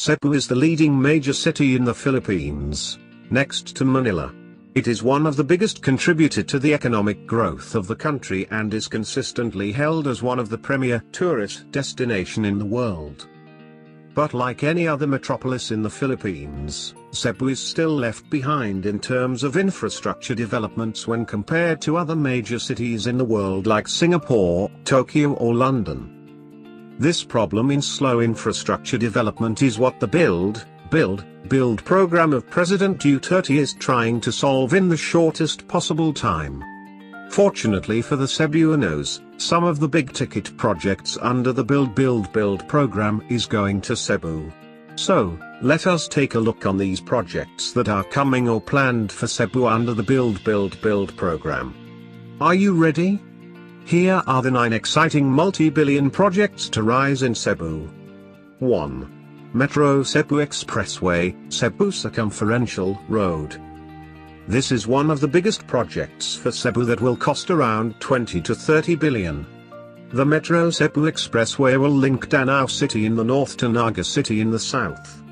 Cebu is the leading major city in the Philippines, next to Manila. It is one of the biggest contributor to the economic growth of the country and is consistently held as one of the premier tourist destination in the world. But like any other metropolis in the Philippines, Cebu is still left behind in terms of infrastructure developments when compared to other major cities in the world like Singapore, Tokyo or London. This problem in slow infrastructure development is what the Build program of President Duterte is trying to solve in the shortest possible time. Fortunately for the Cebuanos, some of the big-ticket projects under the Build program is going to Cebu. So, let us take a look on these projects that are coming or planned for Cebu under the Build program. Are you ready? Here are the 9 exciting multi-billion projects to rise in Cebu. 1. Metro Cebu Expressway, Cebu Circumferential Road. This is one of the biggest projects for Cebu that will cost around 20 to 30 billion. The Metro Cebu Expressway will link Danao City in the north to Naga City in the south.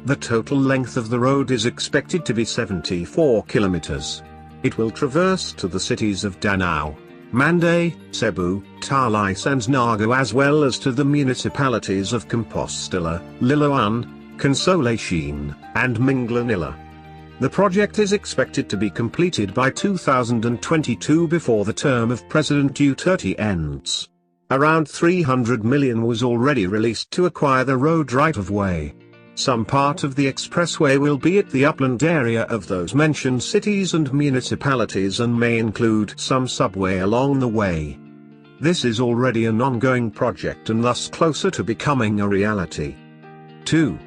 The total length of the road is expected to be 74 kilometers. It will traverse to the cities of Danao, Manday, Cebu, Talis and Naga as well as to the municipalities of Compostela, Liloan, Consolacion, and Minglanilla. The project is expected to be completed by 2022 before the term of President Duterte ends. Around 300 million was already released to acquire the road right-of-way. Some part of the expressway will be at the upland area of those mentioned cities and municipalities and may include some subway along the way. This is already an ongoing project and thus closer to becoming a reality. 2.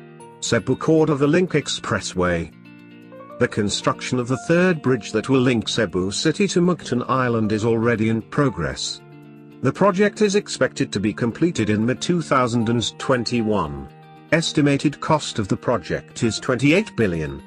Cebu Cordova Link Expressway. The construction of the third bridge that will link Cebu City to Mactan Island is already in progress. The project is expected to be completed in mid-2021. Estimated cost of the project is 28 billion.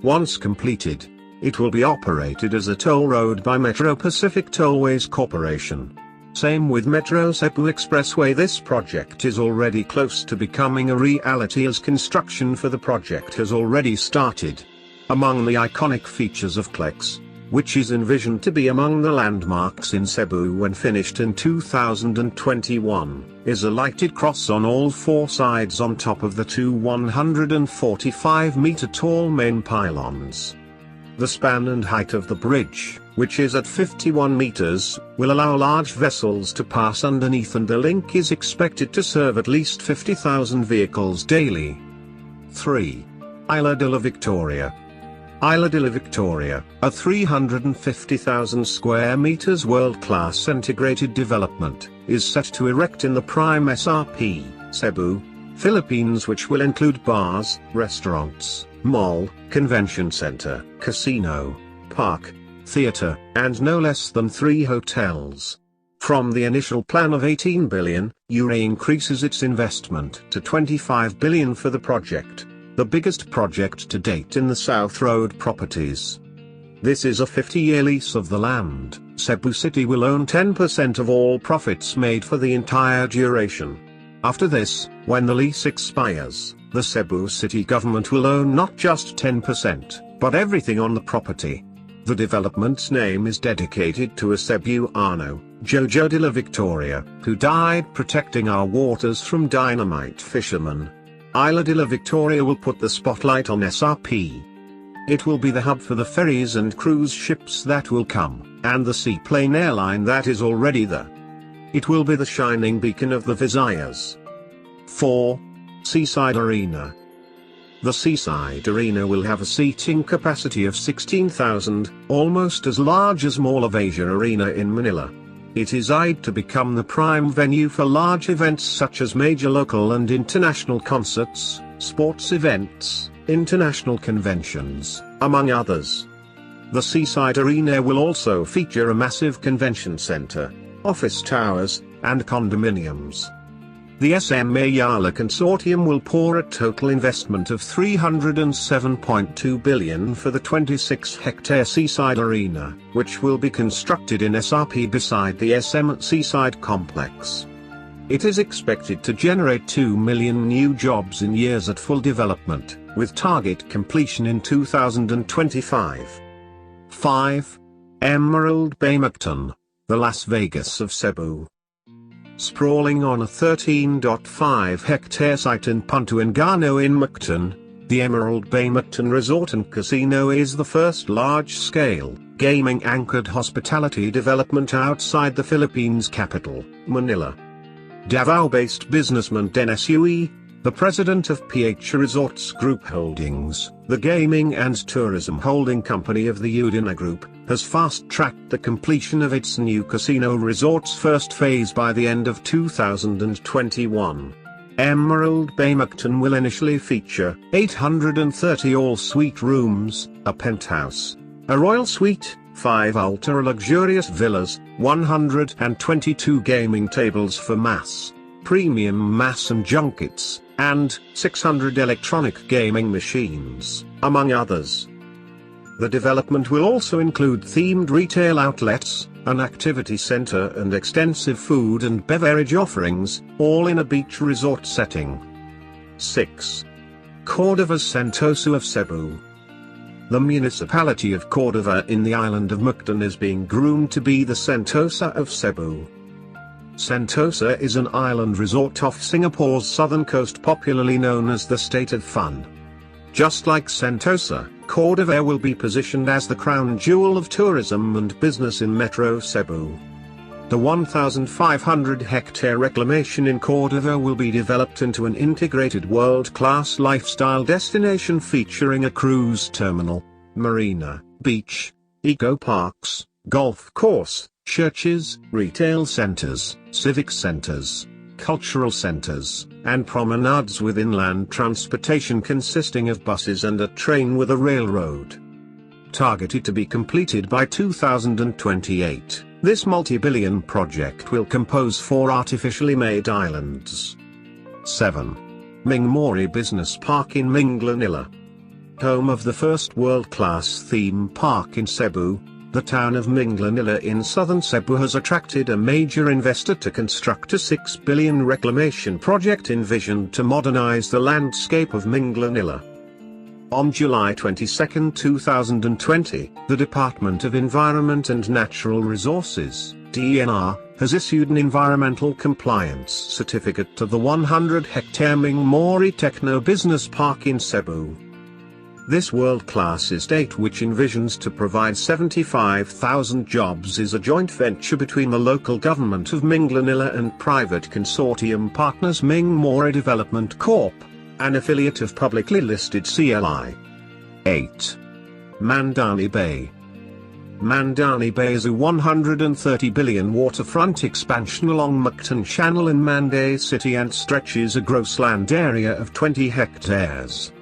Once completed, it will be operated as a toll road by Metro Pacific Tollways Corporation. Same with Metro Cebu Expressway. This project is already close to becoming a reality as construction for the project has already started. Among the iconic features of CLEX, which is envisioned to be among the landmarks in Cebu when finished in 2021, is a lighted cross on all 4 sides on top of the 2 145-meter tall main pylons. The span and height of the bridge, which is at 51 meters, will allow large vessels to pass underneath and the link is expected to serve at least 50,000 vehicles daily. 3. Isla de la Victoria. Isla de la Victoria, a 350,000 square meters world-class integrated development, is set to erect in the prime SRP, Cebu, Philippines, which will include bars, restaurants, mall, convention center, casino, park, theater, and no less than 3 hotels. From the initial plan of 18 billion, URA increases its investment to 25 billion for the project, the biggest project to date in the South Road properties. This is a 50-year lease of the land. Cebu City will own 10% of all profits made for the entire duration. After this, when the lease expires, the Cebu City government will own not just 10%, but everything on the property. The development's name is dedicated to a Cebuano, Jojo de la Victoria, who died protecting our waters from dynamite fishermen. Isla de la Victoria will put the spotlight on SRP. It will be the hub for the ferries and cruise ships that will come, and the seaplane airline that is already there. It will be the shining beacon of the Visayas. 4. Seaside Arena. The Seaside Arena will have a seating capacity of 16,000, almost as large as Mall of Asia Arena in Manila. It is eyed to become the prime venue for large events such as major local and international concerts, sports events, international conventions, among others. The Seaside Arena will also feature a massive convention center, office towers, and condominiums. The SM Ayala Consortium will pour a total investment of 307.2 billion for the 26-hectare Seaside Arena, which will be constructed in SRP beside the SM Seaside Complex. It is expected to generate 2 million new jobs in years at full development, with target completion in 2025. 5. Emerald Bay Mactan, the Las Vegas of Cebu. Sprawling on a 13.5-hectare site in Punta Engano in Mactan, the Emerald Bay Mactan Resort and Casino is the first large-scale, gaming-anchored hospitality development outside the Philippines capital, Manila. Davao-based businessman Dennis Uy, the president of PH Resorts Group Holdings, the gaming and tourism holding company of the Udina Group, has fast-tracked the completion of its new casino resort's first phase by the end of 2021. Emerald Bay Mactan will initially feature 830 all-suite rooms, a penthouse, a royal suite, 5 ultra-luxurious villas, 122 gaming tables for mass, premium mass and junkets, and 600 electronic gaming machines, among others. The development will also include themed retail outlets, an activity center and extensive food and beverage offerings, all in a beach resort setting. 6. Cordova's Sentosa of Cebu. The municipality of Cordova in the island of Mactan is being groomed to be the Sentosa of Cebu. Sentosa is an island resort off Singapore's southern coast, popularly known as the State of Fun. Just like Sentosa, Cordova will be positioned as the crown jewel of tourism and business in Metro Cebu. The 1,500-hectare reclamation in Cordova will be developed into an integrated world-class lifestyle destination featuring a cruise terminal, marina, beach, eco-parks, golf course, churches, retail centers, civic centers, cultural centers, and promenades with inland transportation consisting of buses and a train with a railroad. Targeted to be completed by 2028, this multi-billion project will compose 4 artificially made islands. 7. Mingmori Business Park in Minglanilla. Home of the first world-class theme park in Cebu, the town of Minglanilla in southern Cebu has attracted a major investor to construct a 6 billion reclamation project envisioned to modernize the landscape of Minglanilla. On July 22, 2020, the Department of Environment and Natural Resources, DENR, has issued an environmental compliance certificate to the 100-hectare Mingmori Techno Business Park in Cebu. This world-class estate, which envisions to provide 75,000 jobs, is a joint venture between the local government of Minglanilla and private consortium partners Mingmori Development Corp., an affiliate of publicly listed CLI. 8. Mandani Bay. Mandani Bay is a 130 billion waterfront expansion along Mactan Channel in Manday City and stretches a gross land area of 20 hectares.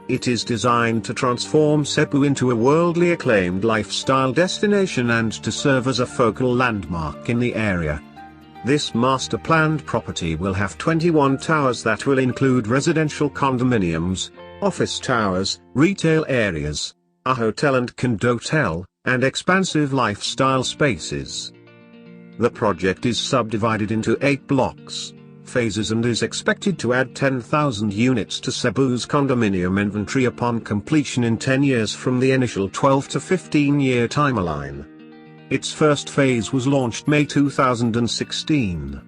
It is designed to transform Cebu into a worldly acclaimed lifestyle destination and to serve as a focal landmark in the area. This master-planned property will have 21 towers that will include residential condominiums, office towers, retail areas, a hotel and condotel, and expansive lifestyle spaces. The project is subdivided into 8 blocks, phases, and is expected to add 10,000 units to Cebu's condominium inventory upon completion in 10 years from the initial 12 to 15-year timeline. Its first phase was launched May 2016.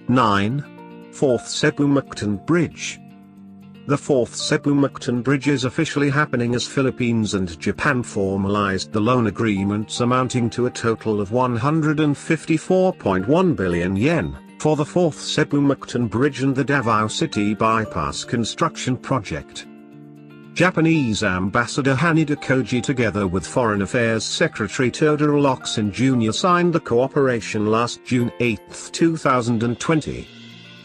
9. 4th Cebu-Mactan Bridge. The 4th Cebu-Mactan Bridge is officially happening as Philippines and Japan formalized the loan agreements amounting to a total of 154.1 billion yen. For the 4th Cebu-Mactan Bridge and the Davao City Bypass construction project. Japanese Ambassador Haneda Koji together with Foreign Affairs Secretary Todoro Locsin Jr. signed the cooperation last June 8, 2020.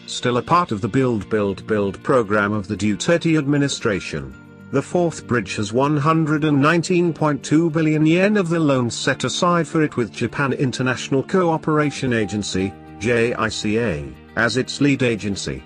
Still a part of the Build program of the Duterte administration, the 4th bridge has 119.2 billion yen of the loan set aside for it with Japan International Cooperation Agency, JICA, as its lead agency.